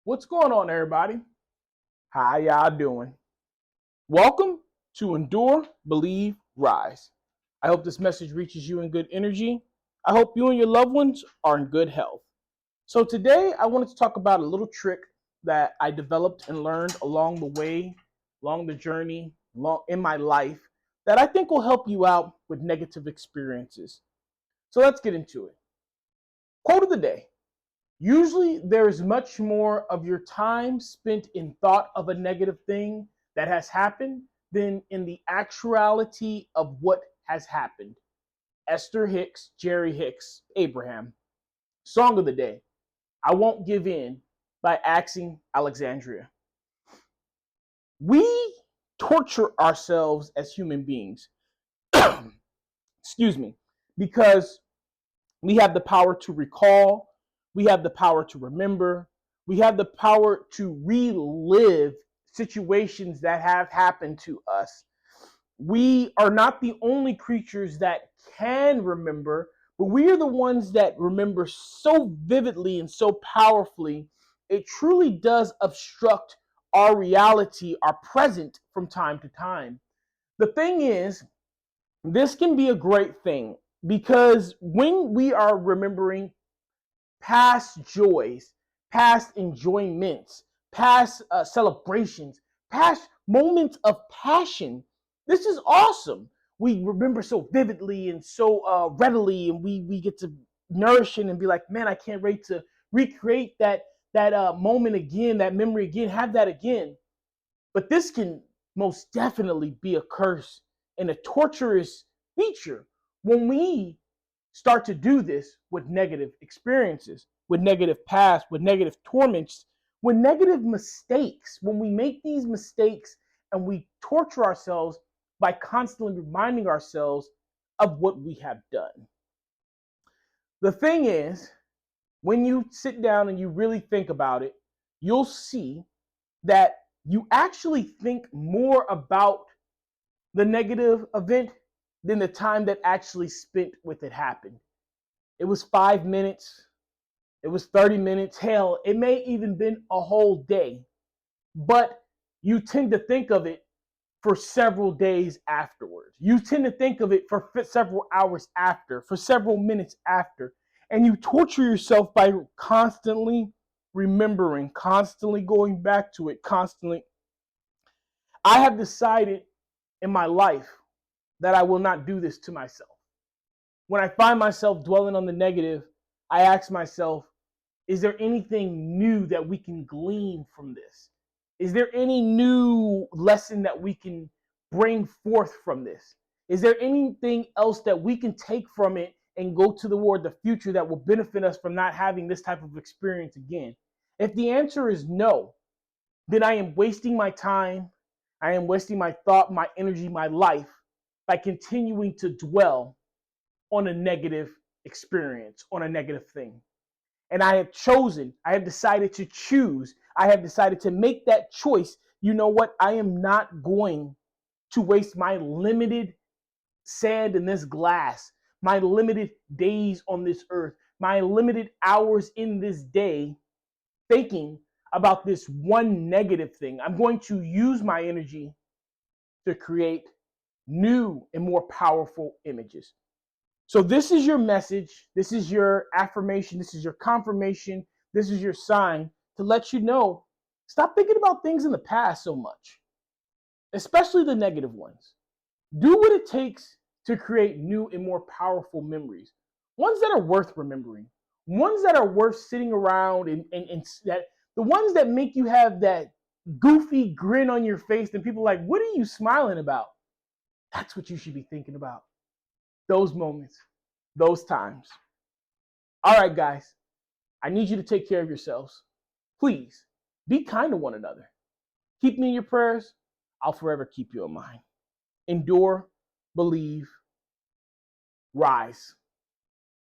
What's going on, everybody? How y'all doing? Welcome to Endure, Believe, Rise. I hope this message reaches you in good energy. I hope you and your loved ones are in good health. So today I wanted to talk about a little trick that I developed and learned along the way, along the journey, in my life that I think will help you out with negative experiences. So let's get into it. Quote of the day. Usually, there is much more of your time spent in thought of a negative thing that has happened than in the actuality of what has happened. Esther Hicks, Jerry Hicks, Abraham. Song of the day. I Won't Give In by Axing Alexandria. We torture ourselves as human beings. Excuse me. Because we have the power to recall, we have the power to remember, we have the power to relive situations that have happened to us. We are not the only creatures that can remember, but we are the ones that remember so vividly and so powerfully. It truly does obstruct our reality, our present from time to time. The thing is, this can be a great thing because when we are remembering past joys, past enjoyments, past celebrations, past moments of passion, this is awesome. We remember so vividly and so readily, and we get to nourish it and be like, man, I can't wait to recreate that moment again, that memory again, have that again. But this can most definitely be a curse and a torturous feature when we start to do this with negative experiences, with negative past, with negative torments, with negative mistakes. When we make these mistakes and we torture ourselves by constantly reminding ourselves of what we have done. The thing is, when you sit down and you really think about it, you'll see that you actually think more about the negative event than the time that actually spent with it happened. It was 5 minutes, it was 30 minutes, hell, it may even been a whole day, but you tend to think of it for several days afterwards. You tend to think of it for several hours after, for several minutes after, and you torture yourself by constantly remembering, constantly going back to it, constantly. I have decided in my life that I will not do this to myself. When I find myself dwelling on the negative, I ask myself, is there anything new that we can glean from this? Is there any new lesson that we can bring forth from this? Is there anything else that we can take from it and go toward the future that will benefit us from not having this type of experience again? If the answer is no, then I am wasting my time. I am wasting my thought, my energy, my life by continuing to dwell on a negative experience, on a negative thing. And I have decided to choose, I have decided to make that choice. You know what? I am not going to waste my limited sand in this glass, my limited days on this earth, my limited hours in this day thinking about this one negative thing. I'm going to use my energy to create new and more powerful images. So this is your message. This is your affirmation. This is your confirmation. This is your sign to let you know, stop thinking about things in the past so much, especially the negative ones. Do what it takes to create new and more powerful memories, ones that are worth remembering, ones that are worth sitting around and that the ones that make you have that goofy grin on your face and people are like, what are you smiling about? That's what you should be thinking about. Those moments, those times. All right, guys, I need you to take care of yourselves. Please be kind to one another. Keep me in your prayers. I'll forever keep you in mind. Endure, believe, rise.